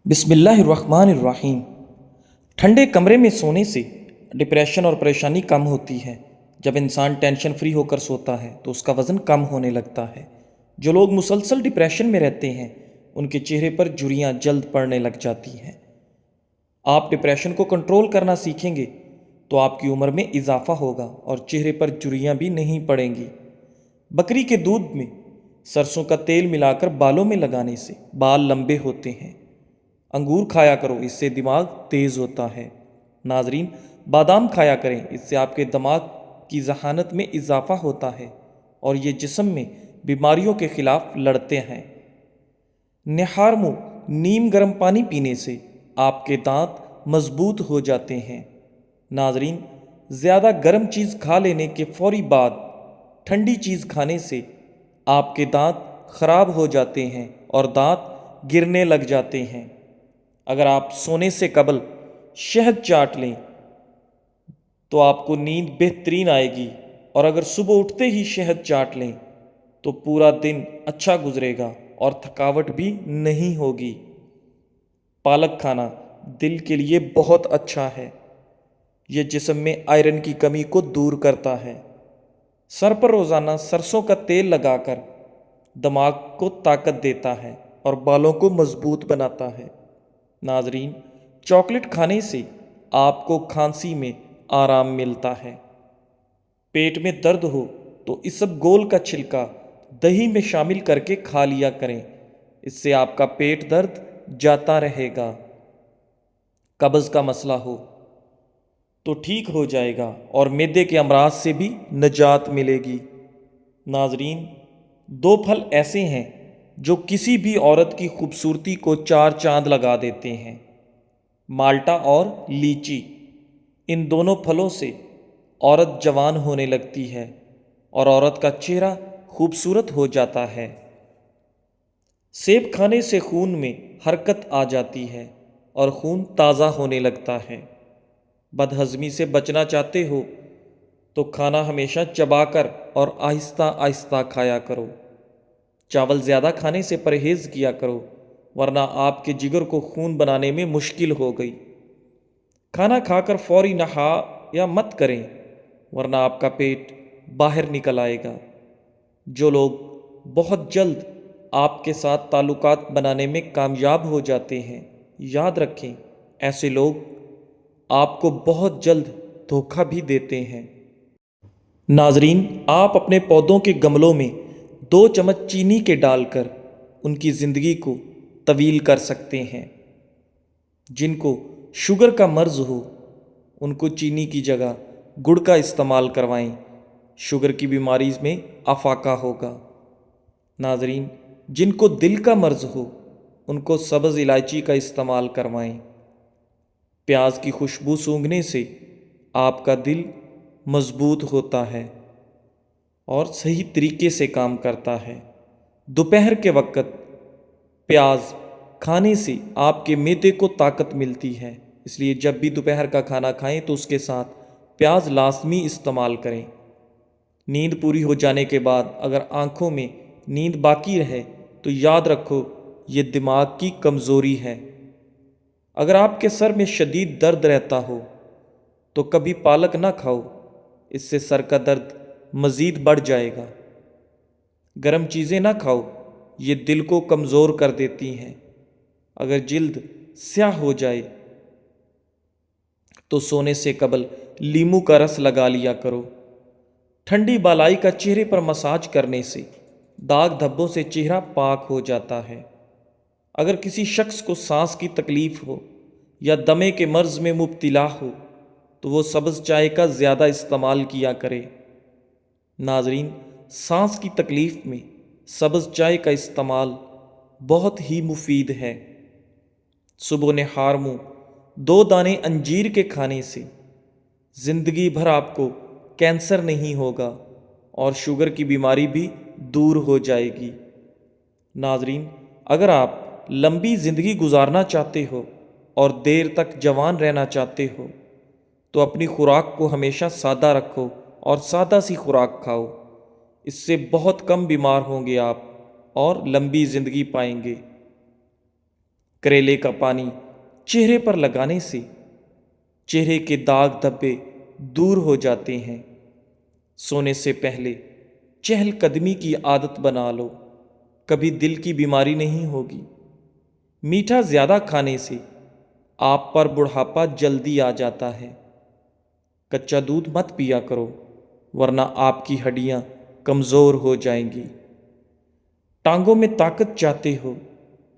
بسم اللہ الرحمن الرحیم۔ ٹھنڈے کمرے میں سونے سے ڈپریشن اور پریشانی کم ہوتی ہے۔ جب انسان ٹینشن فری ہو کر سوتا ہے تو اس کا وزن کم ہونے لگتا ہے۔ جو لوگ مسلسل ڈپریشن میں رہتے ہیں ان کے چہرے پر جھریاں جلد پڑنے لگ جاتی ہیں۔ آپ ڈپریشن کو کنٹرول کرنا سیکھیں گے تو آپ کی عمر میں اضافہ ہوگا اور چہرے پر جھریاں بھی نہیں پڑیں گی۔ بکری کے دودھ میں سرسوں کا تیل ملا کر بالوں میں لگانے سے بال لمبے ہوتے ہیں۔ انگور کھایا کرو، اس سے دماغ تیز ہوتا ہے۔ ناظرین، بادام کھایا کریں، اس سے آپ کے دماغ کی ذہانت میں اضافہ ہوتا ہے اور یہ جسم میں بیماریوں کے خلاف لڑتے ہیں۔ نہار منہ نیم گرم پانی پینے سے آپ کے دانت مضبوط ہو جاتے ہیں۔ ناظرین، زیادہ گرم چیز کھا لینے کے فوری بعد ٹھنڈی چیز کھانے سے آپ کے دانت خراب ہو جاتے ہیں اور دانت گرنے لگ جاتے ہیں۔ اگر آپ سونے سے قبل شہد چاٹ لیں تو آپ کو نیند بہترین آئے گی، اور اگر صبح اٹھتے ہی شہد چاٹ لیں تو پورا دن اچھا گزرے گا اور تھکاوٹ بھی نہیں ہوگی۔ پالک کھانا دل کے لیے بہت اچھا ہے۔ یہ جسم میں آئرن کی کمی کو دور کرتا ہے۔ سر پر روزانہ سرسوں کا تیل لگا کر دماغ کو طاقت دیتا ہے اور بالوں کو مضبوط بناتا ہے۔ ناظرین، چاکلیٹ کھانے سے آپ کو کھانسی میں آرام ملتا ہے۔ پیٹ میں درد ہو تو اسب گول کا چھلکا دہی میں شامل کر کے کھا لیا کریں، اس سے آپ کا پیٹ درد جاتا رہے گا۔ قبض کا مسئلہ ہو تو ٹھیک ہو جائے گا اور معدے کے امراض سے بھی نجات ملے گی۔ ناظرین، دو پھل ایسے ہیں جو کسی بھی عورت کی خوبصورتی کو چار چاند لگا دیتے ہیں: مالٹا اور لیچی۔ ان دونوں پھلوں سے عورت جوان ہونے لگتی ہے اور عورت کا چہرہ خوبصورت ہو جاتا ہے۔ سیب کھانے سے خون میں حرکت آ جاتی ہے اور خون تازہ ہونے لگتا ہے۔ بدہضمی سے بچنا چاہتے ہو تو کھانا ہمیشہ چبا کر اور آہستہ آہستہ کھایا کرو۔ چاول زیادہ کھانے سے پرہیز کیا کرو، ورنہ آپ کے جگر کو خون بنانے میں مشکل ہو گئی۔ کھانا کھا کر فوری نہا یا مت کریں، ورنہ آپ کا پیٹ باہر نکل آئے گا۔ جو لوگ بہت جلد آپ کے ساتھ تعلقات بنانے میں کامیاب ہو جاتے ہیں، یاد رکھیں ایسے لوگ آپ کو بہت جلد دھوکہ بھی دیتے ہیں۔ ناظرین، آپ اپنے پودوں کے گملوں میں 2 چمچ چینی کے ڈال کر ان کی زندگی کو طویل کر سکتے ہیں۔ جن کو شوگر کا مرض ہو ان کو چینی کی جگہ گڑ کا استعمال کروائیں، شوگر کی بیماری میں افاقہ ہوگا۔ ناظرین، جن کو دل کا مرض ہو ان کو سبز الائچی کا استعمال کروائیں۔ پیاز کی خوشبو سونگھنے سے آپ کا دل مضبوط ہوتا ہے اور صحیح طریقے سے کام کرتا ہے۔ دوپہر کے وقت پیاز کھانے سے آپ کے معدے کو طاقت ملتی ہے، اس لیے جب بھی دوپہر کا کھانا کھائیں تو اس کے ساتھ پیاز لازمی استعمال کریں۔ نیند پوری ہو جانے کے بعد اگر آنکھوں میں نیند باقی رہے تو یاد رکھو یہ دماغ کی کمزوری ہے۔ اگر آپ کے سر میں شدید درد رہتا ہو تو کبھی پالک نہ کھاؤ، اس سے سر کا درد مزید بڑھ جائے گا۔ گرم چیزیں نہ کھاؤ، یہ دل کو کمزور کر دیتی ہیں۔ اگر جلد سیاہ ہو جائے تو سونے سے قبل لیموں کا رس لگا لیا کرو۔ ٹھنڈی بالائی کا چہرے پر مساج کرنے سے داغ دھبوں سے چہرہ پاک ہو جاتا ہے۔ اگر کسی شخص کو سانس کی تکلیف ہو یا دمے کے مرض میں مبتلا ہو تو وہ سبز چائے کا زیادہ استعمال کیا کرے۔ ناظرین، سانس کی تکلیف میں سبز چائے کا استعمال بہت ہی مفید ہے۔ صبح نہار منہ 2 دانے انجیر کے کھانے سے زندگی بھر آپ کو کینسر نہیں ہوگا اور شوگر کی بیماری بھی دور ہو جائے گی۔ ناظرین، اگر آپ لمبی زندگی گزارنا چاہتے ہو اور دیر تک جوان رہنا چاہتے ہو تو اپنی خوراک کو ہمیشہ سادہ رکھو اور سادہ سی خوراک کھاؤ۔ اس سے بہت کم بیمار ہوں گے آپ اور لمبی زندگی پائیں گے۔ کریلے کا پانی چہرے پر لگانے سے چہرے کے داغ دھبے دور ہو جاتے ہیں۔ سونے سے پہلے چہل قدمی کی عادت بنا لو، کبھی دل کی بیماری نہیں ہوگی۔ میٹھا زیادہ کھانے سے آپ پر بڑھاپا جلدی آ جاتا ہے۔ کچا دودھ مت پیا کرو ورنہ آپ کی ہڈیاں کمزور ہو جائیں گی۔ ٹانگوں میں طاقت چاہتے ہو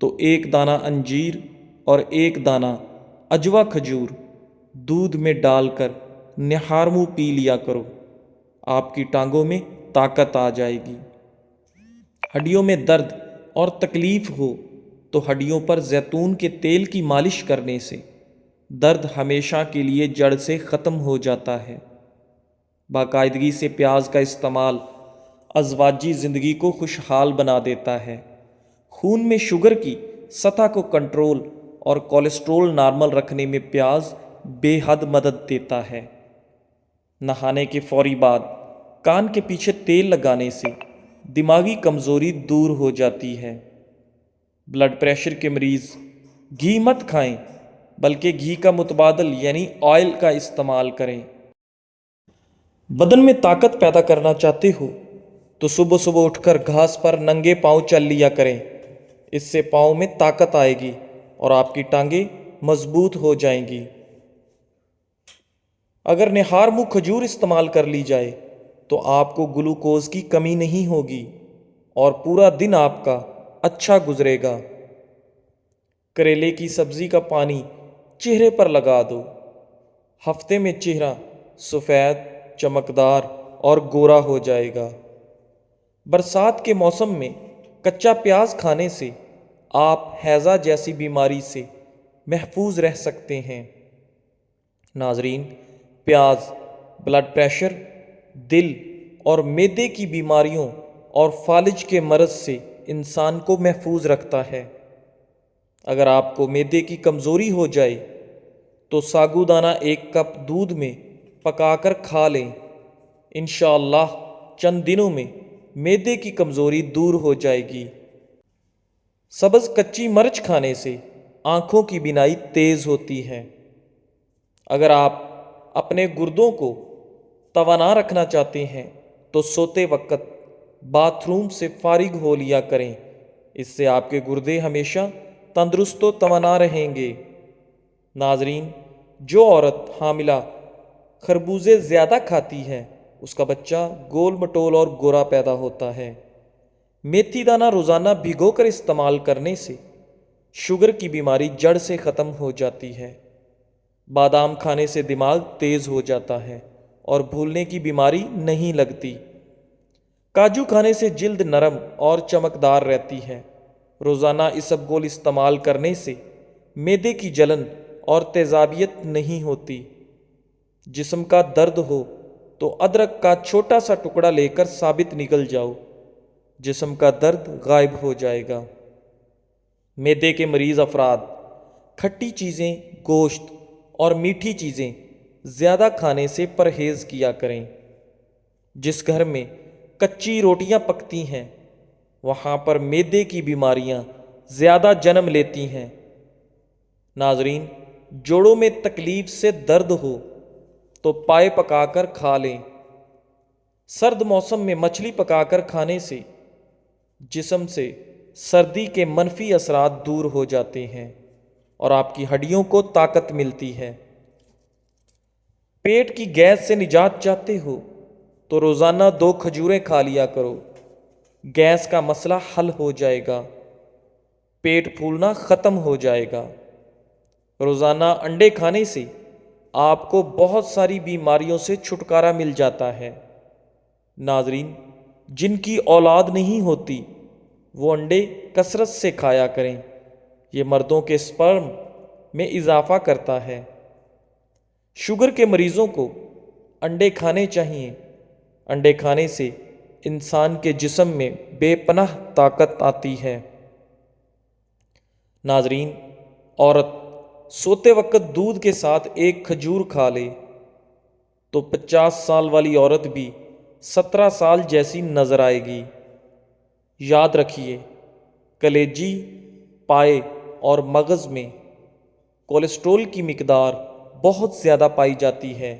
تو ایک دانہ انجیر اور ایک دانہ اجوا کھجور دودھ میں ڈال کر نہار منہ پی لیا کرو، آپ کی ٹانگوں میں طاقت آ جائے گی۔ ہڈیوں میں درد اور تکلیف ہو تو ہڈیوں پر زیتون کے تیل کی مالش کرنے سے درد ہمیشہ کے لیے جڑ سے ختم ہو جاتا ہے۔ باقاعدگی سے پیاز کا استعمال ازواجی زندگی کو خوشحال بنا دیتا ہے۔ خون میں شوگر کی سطح کو کنٹرول اور کولیسٹرول نارمل رکھنے میں پیاز بے حد مدد دیتا ہے۔ نہانے کے فوری بعد کان کے پیچھے تیل لگانے سے دماغی کمزوری دور ہو جاتی ہے۔ بلڈ پریشر کے مریض گھی مت کھائیں بلکہ گھی کا متبادل یعنی آئل کا استعمال کریں۔ بدن میں طاقت پیدا کرنا چاہتے ہو تو صبح صبح اٹھ کر گھاس پر ننگے پاؤں چل لیا کریں، اس سے پاؤں میں طاقت آئے گی اور آپ کی ٹانگیں مضبوط ہو جائیں گی۔ اگر نہار منہ کھجور استعمال کر لی جائے تو آپ کو گلوکوز کی کمی نہیں ہوگی اور پورا دن آپ کا اچھا گزرے گا۔ کریلے کی سبزی کا پانی چہرے پر لگا دو، ہفتے میں چہرہ سفید، چمکدار اور گورا ہو جائے گا۔ برسات کے موسم میں کچا پیاز کھانے سے آپ ہیضہ جیسی بیماری سے محفوظ رہ سکتے ہیں۔ ناظرین، پیاز بلڈ پریشر، دل اور معدے کی بیماریوں اور فالج کے مرض سے انسان کو محفوظ رکھتا ہے۔ اگر آپ کو معدے کی کمزوری ہو جائے تو ساگو دانہ 1 کپ دودھ میں پکا کر کھا لیں، انشاءاللہ چند دنوں میں معدے کی کمزوری دور ہو جائے گی۔ سبز کچی مرچ کھانے سے آنکھوں کی بینائی تیز ہوتی ہے۔ اگر آپ اپنے گردوں کو توانا رکھنا چاہتے ہیں تو سوتے وقت باتھ روم سے فارغ ہو لیا کریں، اس سے آپ کے گردے ہمیشہ تندرست و توانا رہیں گے۔ ناظرین، جو عورت حاملہ خربوزے زیادہ کھاتی ہے اس کا بچہ گول مٹول اور گورا پیدا ہوتا ہے۔ میتھی دانہ روزانہ بھگو کر استعمال کرنے سے شوگر کی بیماری جڑ سے ختم ہو جاتی ہے۔ بادام کھانے سے دماغ تیز ہو جاتا ہے اور بھولنے کی بیماری نہیں لگتی۔ کاجو کھانے سے جلد نرم اور چمکدار رہتی ہے۔ روزانہ اسب گول استعمال کرنے سے معدے کی جلن اور تیزابیت نہیں ہوتی۔ جسم کا درد ہو تو ادرک کا چھوٹا سا ٹکڑا لے کر ثابت نگل جاؤ، جسم کا درد غائب ہو جائے گا۔ معدے کے مریض افراد کھٹی چیزیں، گوشت اور میٹھی چیزیں زیادہ کھانے سے پرہیز کیا کریں۔ جس گھر میں کچی روٹیاں پکتی ہیں وہاں پر معدے کی بیماریاں زیادہ جنم لیتی ہیں۔ ناظرین، جوڑوں میں تکلیف سے درد ہو تو پائے پکا کر کھا لیں۔ سرد موسم میں مچھلی پکا کر کھانے سے جسم سے سردی کے منفی اثرات دور ہو جاتے ہیں اور آپ کی ہڈیوں کو طاقت ملتی ہے۔ پیٹ کی گیس سے نجات چاہتے ہو تو روزانہ 2 کھجوریں کھا لیا کرو، گیس کا مسئلہ حل ہو جائے گا، پیٹ پھولنا ختم ہو جائے گا۔ روزانہ انڈے کھانے سے آپ کو بہت ساری بیماریوں سے چھٹکارا مل جاتا ہے۔ ناظرین، جن کی اولاد نہیں ہوتی وہ انڈے کثرت سے کھایا کریں، یہ مردوں کے سپرم میں اضافہ کرتا ہے۔ شوگر کے مریضوں کو انڈے کھانے چاہیے۔ انڈے کھانے سے انسان کے جسم میں بے پناہ طاقت آتی ہے۔ ناظرین، عورت سوتے وقت دودھ کے ساتھ 1 کھجور کھا لے تو 50 سال والی عورت بھی 17 سال جیسی نظر آئے گی۔ یاد رکھیے، کلیجی، پائے اور مغز میں کولیسٹرول کی مقدار بہت زیادہ پائی جاتی ہے،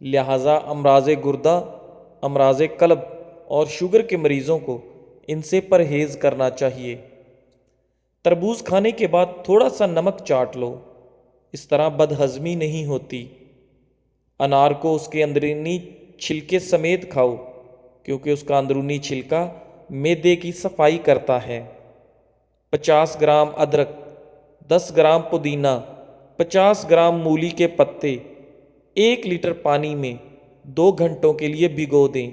لہٰذا امراض گردہ، امراض قلب اور شوگر کے مریضوں کو ان سے پرہیز کرنا چاہیے۔ تربوز کھانے کے بعد تھوڑا سا نمک چاٹ لو، اس طرح بدہضمی نہیں ہوتی۔ انار کو اس کے اندرونی چھلکے سمیت کھاؤ، کیونکہ اس کا اندرونی چھلکا معدے کی صفائی کرتا ہے۔ 50 گرام ادرک، 10 گرام پودینہ، 50 گرام مولی کے پتے 1 لیٹر پانی میں 2 گھنٹوں کے لیے بھگو دیں۔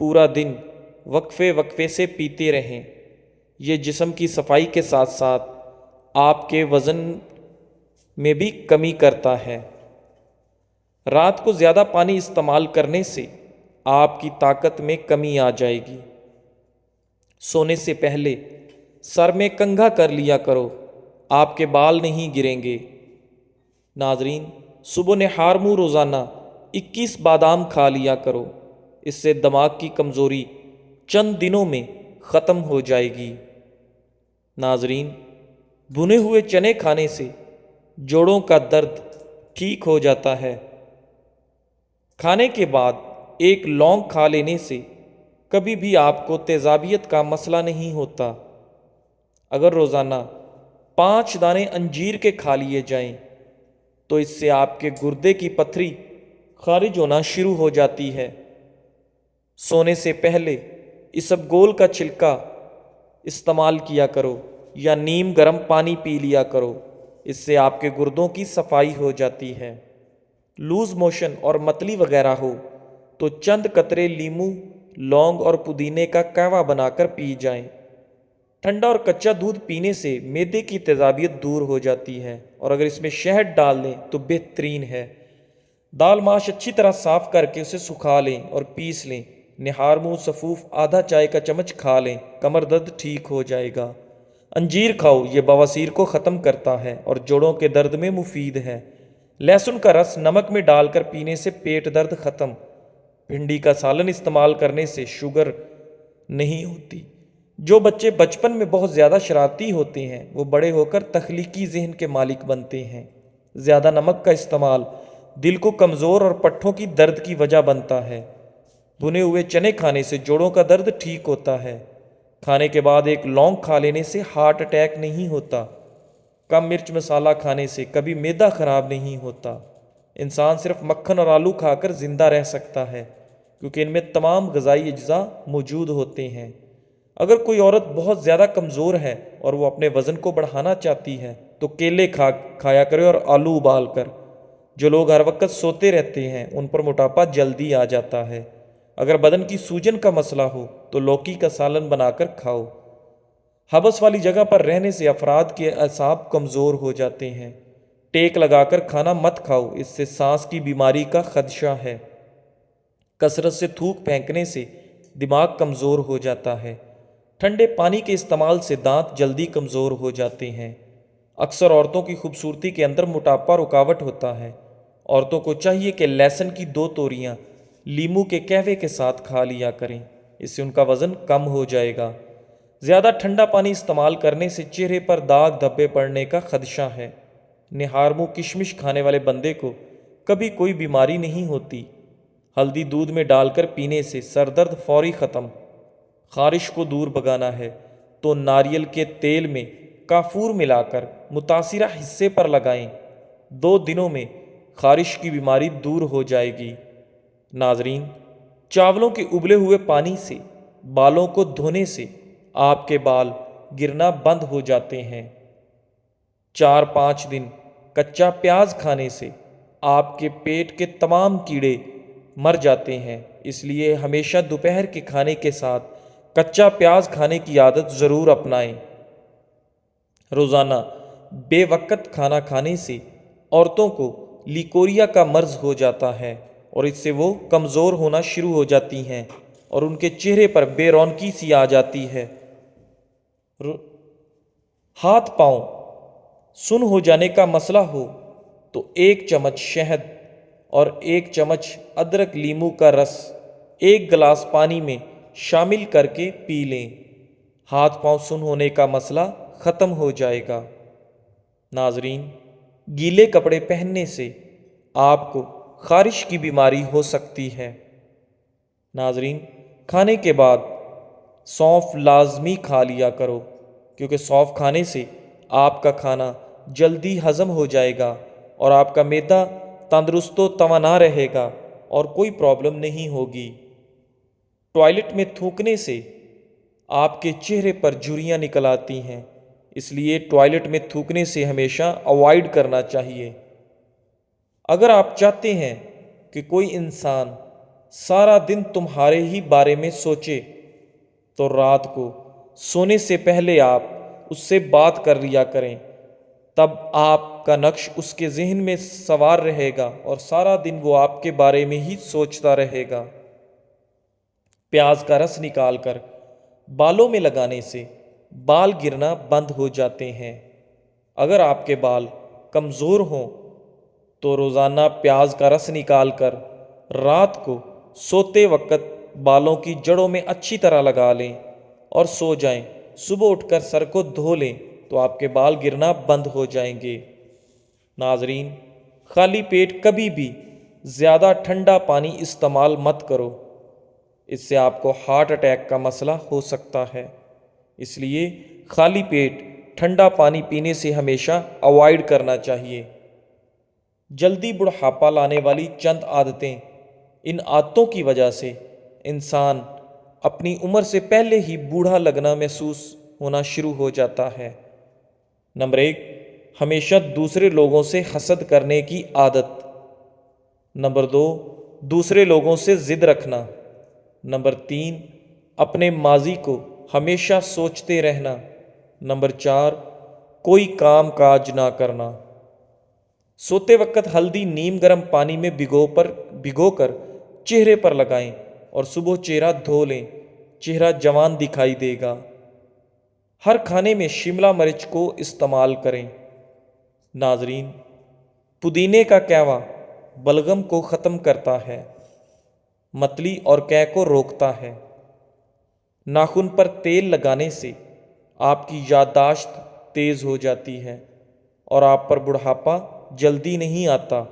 پورا دن وقفے وقفے سے پیتے رہیں۔ یہ جسم کی صفائی کے ساتھ ساتھ آپ کے وزن میں بھی کمی کرتا ہے۔ رات کو زیادہ پانی استعمال کرنے سے آپ کی طاقت میں کمی آ جائے گی۔ سونے سے پہلے سر میں کنگھا کر لیا کرو، آپ کے بال نہیں گریں گے۔ ناظرین، صبح نہار منہ روزانہ 21 بادام کھا لیا کرو، اس سے دماغ کی کمزوری چند دنوں میں ختم ہو جائے گی۔ ناظرین، بھنے ہوئے چنے کھانے سے جوڑوں کا درد ٹھیک ہو جاتا ہے۔ کھانے کے بعد 1 لونگ کھا لینے سے کبھی بھی آپ کو تیزابیت کا مسئلہ نہیں ہوتا۔ اگر روزانہ 5 دانے انجیر کے کھا لیے جائیں تو اس سے آپ کے گردے کی پتھری خارج ہونا شروع ہو جاتی ہے۔ سونے سے پہلے اسبگول کا چھلکا استعمال کیا کرو یا نیم گرم پانی پی لیا کرو، اس سے آپ کے گردوں کی صفائی ہو جاتی ہے۔ لوز موشن اور متلی وغیرہ ہو تو چند قطرے لیموں، لونگ اور پودینے کا قہوہ بنا کر پی جائیں۔ ٹھنڈا اور کچا دودھ پینے سے معدے کی تیزابیت دور ہو جاتی ہے، اور اگر اس میں شہد ڈال لیں تو بہترین ہے۔ دال ماش اچھی طرح صاف کر کے اسے سکھا لیں اور پیس لیں۔ نہار منہ سفوف آدھا چائے کا چمچ کھا لیں، کمر درد ٹھیک ہو جائے گا۔ انجیر کھاؤ، یہ بواسیر کو ختم کرتا ہے اور جوڑوں کے درد میں مفید ہے۔ لہسن کا رس نمک میں ڈال کر پینے سے پیٹ درد ختم۔ بھنڈی کا سالن استعمال کرنے سے شوگر نہیں ہوتی۔ جو بچے بچپن میں بہت زیادہ شرارتی ہوتے ہیں وہ بڑے ہو کر تخلیقی ذہن کے مالک بنتے ہیں۔ زیادہ نمک کا استعمال دل کو کمزور اور پٹھوں کی درد کی وجہ بنتا ہے۔ بھنے ہوئے چنے کھانے سے جوڑوں کا درد ٹھیک ہوتا ہے۔ کھانے کے بعد 1 لونگ کھا لینے سے ہارٹ اٹیک نہیں ہوتا۔ کم مرچ مسالہ کھانے سے کبھی معدہ خراب نہیں ہوتا۔ انسان صرف مکھن اور آلو کھا کر زندہ رہ سکتا ہے، کیونکھہ ان میں تمام غذائی اجزاء موجود ہوتے ہیں۔ اگر کوئی عورت بہت زیادہ کمزور ہے اور وہ اپنے وزن کو بڑھانا چاہتی ہے تو کیلے کھایا کرے اور آلو ابال کر۔ جو لوگ ہر وقت سوتے رہتے ہیں ان پر موٹاپا جلدی آ جاتا ہے۔ اگر بدن کی سوجن کا مسئلہ ہو تو لوکی کا سالن بنا کر کھاؤ۔ حبس والی جگہ پر رہنے سے افراد کے اعصاب کمزور ہو جاتے ہیں۔ ٹیک لگا کر کھانا مت کھاؤ، اس سے سانس کی بیماری کا خدشہ ہے۔ کثرت سے تھوک پھینکنے سے دماغ کمزور ہو جاتا ہے۔ ٹھنڈے پانی کے استعمال سے دانت جلدی کمزور ہو جاتے ہیں۔ اکثر عورتوں کی خوبصورتی کے اندر موٹاپا رکاوٹ ہوتا ہے۔ عورتوں کو چاہیے کہ لہسن کی 2 توریاں لیموں کے قہوے کے ساتھ کھا لیا کریں، اس سے ان کا وزن کم ہو جائے گا۔ زیادہ ٹھنڈا پانی استعمال کرنے سے چہرے پر داغ دھبے پڑنے کا خدشہ ہے۔ نہار منہ کشمش کھانے والے بندے کو کبھی کوئی بیماری نہیں ہوتی۔ ہلدی دودھ میں ڈال کر پینے سے سر درد فوری ختم۔ خارش کو دور بھگانا ہے تو ناریل کے تیل میں کافور ملا کر متاثرہ حصے پر لگائیں۔ 2 دنوں میں خارش کی بیماری دور ہو جائے گی۔ ناظرین، چاولوں کے ابلے ہوئے پانی سے بالوں کو دھونے سے آپ کے بال گرنا بند ہو جاتے ہیں۔ 4-5 دن کچا پیاز کھانے سے آپ کے پیٹ کے تمام کیڑے مر جاتے ہیں، اس لیے ہمیشہ دوپہر کے کھانے کے ساتھ کچا پیاز کھانے کی عادت ضرور اپنائیں۔ روزانہ بے وقت کھانا کھانے سے عورتوں کو لیکوریا کا مرض ہو جاتا ہے اور اس سے وہ کمزور ہونا شروع ہو جاتی ہیں اور ان کے چہرے پر بے رونقی سی آ جاتی ہے۔ ہاتھ پاؤں سن ہو جانے کا مسئلہ ہو تو 1 چمچ شہد اور 1 چمچ ادرک لیموں کا رس 1 گلاس پانی میں شامل کر کے پی لیں۔ ہاتھ پاؤں سن ہونے کا مسئلہ ختم ہو جائے گا۔ ناظرین، گیلے کپڑے پہننے سے آپ کو خارش کی بیماری ہو سکتی ہے۔ ناظرین، کھانے کے بعد سونف لازمی کھا لیا کرو، کیونکہ سونف کھانے سے آپ کا کھانا جلدی ہضم ہو جائے گا اور آپ کا معدہ تندرست و توانا رہے گا اور کوئی پرابلم نہیں ہوگی۔ ٹوائلٹ میں تھوکنے سے آپ کے چہرے پر جھریاں نکل آتی ہیں، اس لیے ٹوائلٹ میں تھوکنے سے ہمیشہ اوائڈ کرنا چاہیے۔ اگر آپ چاہتے ہیں کہ کوئی انسان سارا دن تمہارے ہی بارے میں سوچے تو رات کو سونے سے پہلے آپ اس سے بات کر لیا کریں، تب آپ کا نقش اس کے ذہن میں سوار رہے گا اور سارا دن وہ آپ کے بارے میں ہی سوچتا رہے گا۔ پیاز کا رس نکال کر بالوں میں لگانے سے بال گرنا بند ہو جاتے ہیں۔ اگر آپ کے بال کمزور ہوں تو روزانہ پیاز کا رس نکال کر رات کو سوتے وقت بالوں کی جڑوں میں اچھی طرح لگا لیں اور سو جائیں۔ صبح اٹھ کر سر کو دھو لیں تو آپ کے بال گرنا بند ہو جائیں گے۔ ناظرین، خالی پیٹ کبھی بھی زیادہ ٹھنڈا پانی استعمال مت کرو، اس سے آپ کو ہارٹ اٹیک کا مسئلہ ہو سکتا ہے۔ اس لیے خالی پیٹ ٹھنڈا پانی پینے سے ہمیشہ اوائڈ کرنا چاہیے۔ جلدی بڑھاپا لانے والی چند عادتیں۔ ان عادتوں کی وجہ سے انسان اپنی عمر سے پہلے ہی بوڑھا لگنا محسوس ہونا شروع ہو جاتا ہے۔ نمبر 1، ہمیشہ دوسرے لوگوں سے حسد کرنے کی عادت۔ نمبر 2، دوسرے لوگوں سے ضد رکھنا۔ نمبر 3، اپنے ماضی کو ہمیشہ سوچتے رہنا۔ نمبر 4، کوئی کام کاج نہ کرنا۔ سوتے وقت ہلدی نیم گرم پانی میں بھگو کر چہرے پر لگائیں اور صبح چہرہ دھو لیں، چہرہ جوان دکھائی دے گا۔ ہر کھانے میں شملہ مرچ کو استعمال کریں۔ ناظرین، پودینے کا قہوہ بلغم کو ختم کرتا ہے، متلی اور قے کو روکتا ہے۔ ناخن پر تیل لگانے سے آپ کی یادداشت تیز ہو جاتی ہے اور آپ پر بڑھاپا جلدی نہیں آتا۔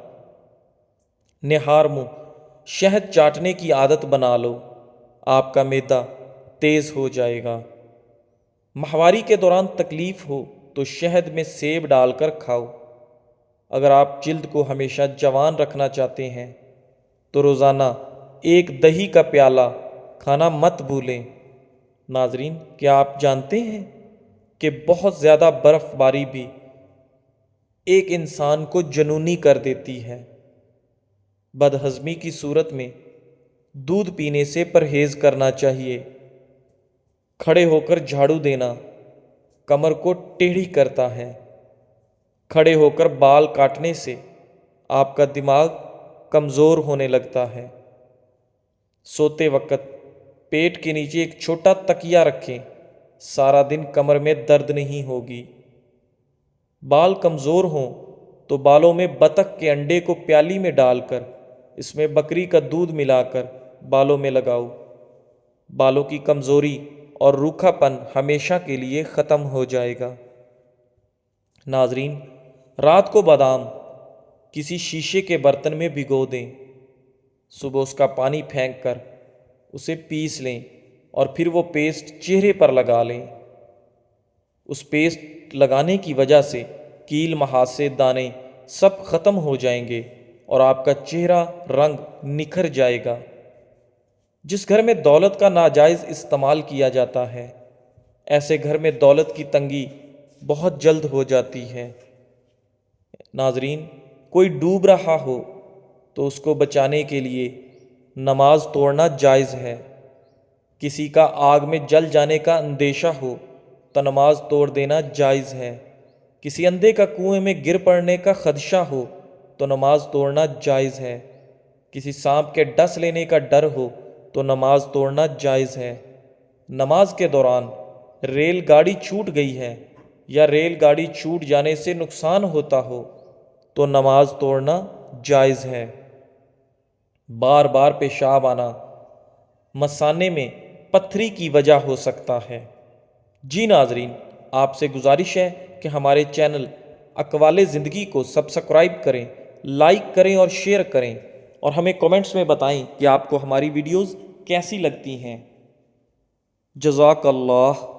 نہار منہ شہد چاٹنے کی عادت بنا لو، آپ کا معدہ تیز ہو جائے گا۔ ماہواری کے دوران تکلیف ہو تو شہد میں سیب ڈال کر کھاؤ۔ اگر آپ جلد کو ہمیشہ جوان رکھنا چاہتے ہیں تو روزانہ ایک دہی کا پیالہ کھانا مت بھولیں۔ ناظرین، کیا آپ جانتے ہیں کہ بہت زیادہ برف باری بھی ایک انسان کو جنونی کر دیتی ہے؟ بدہضمی کی صورت میں دودھ پینے سے پرہیز کرنا چاہیے۔ کھڑے ہو کر جھاڑو دینا کمر کو ٹیڑھی کرتا ہے۔ کھڑے ہو کر بال کاٹنے سے آپ کا دماغ کمزور ہونے لگتا ہے۔ سوتے وقت پیٹ کے نیچے ایک چھوٹا تکیہ رکھیں، سارا دن کمر میں درد نہیں ہوگی۔ بال کمزور ہوں تو بالوں میں بطخ کے انڈے کو پیالی میں ڈال کر اس میں بکری کا دودھ ملا کر بالوں میں لگاؤ۔ بالوں کی کمزوری اور روکھا پن ہمیشہ کے لیے ختم ہو جائے گا۔ ناظرین، رات کو بادام کسی شیشے کے برتن میں بھگو دیں، صبح اس کا پانی پھینک کر اسے پیس لیں اور پھر وہ پیسٹ چہرے پر لگا لیں۔ اس پیسٹ لگانے کی وجہ سے کیل، مہاسے، دانے سب ختم ہو جائیں گے اور آپ کا چہرہ رنگ نکھر جائے گا۔ جس گھر میں دولت کا ناجائز استعمال کیا جاتا ہے، ایسے گھر میں دولت کی تنگی بہت جلد ہو جاتی ہے۔ ناظرین، کوئی ڈوب رہا ہو تو اس کو بچانے کے لیے نماز توڑنا جائز ہے۔ کسی کا آگ میں جل جانے کا اندیشہ ہو تو نماز توڑ دینا جائز ہے۔ کسی اندھے کا کنویں میں گر پڑنے کا خدشہ ہو تو نماز توڑنا جائز ہے۔ کسی سانپ کے ڈس لینے کا ڈر ہو تو نماز توڑنا جائز ہے۔ نماز کے دوران ریل گاڑی چھوٹ گئی ہے یا ریل گاڑی چھوٹ جانے سے نقصان ہوتا ہو تو نماز توڑنا جائز ہے۔ بار بار پیشاب آنا مثانے میں پتھری کی وجہ ہو سکتا ہے۔ جی ناظرین، آپ سے گزارش ہے کہ ہمارے چینل اقوال زندگی کو سبسکرائب کریں، لائک کریں اور شیئر کریں، اور ہمیں کومنٹس میں بتائیں کہ آپ کو ہماری ویڈیوز کیسی لگتی ہیں۔ جزاک اللہ۔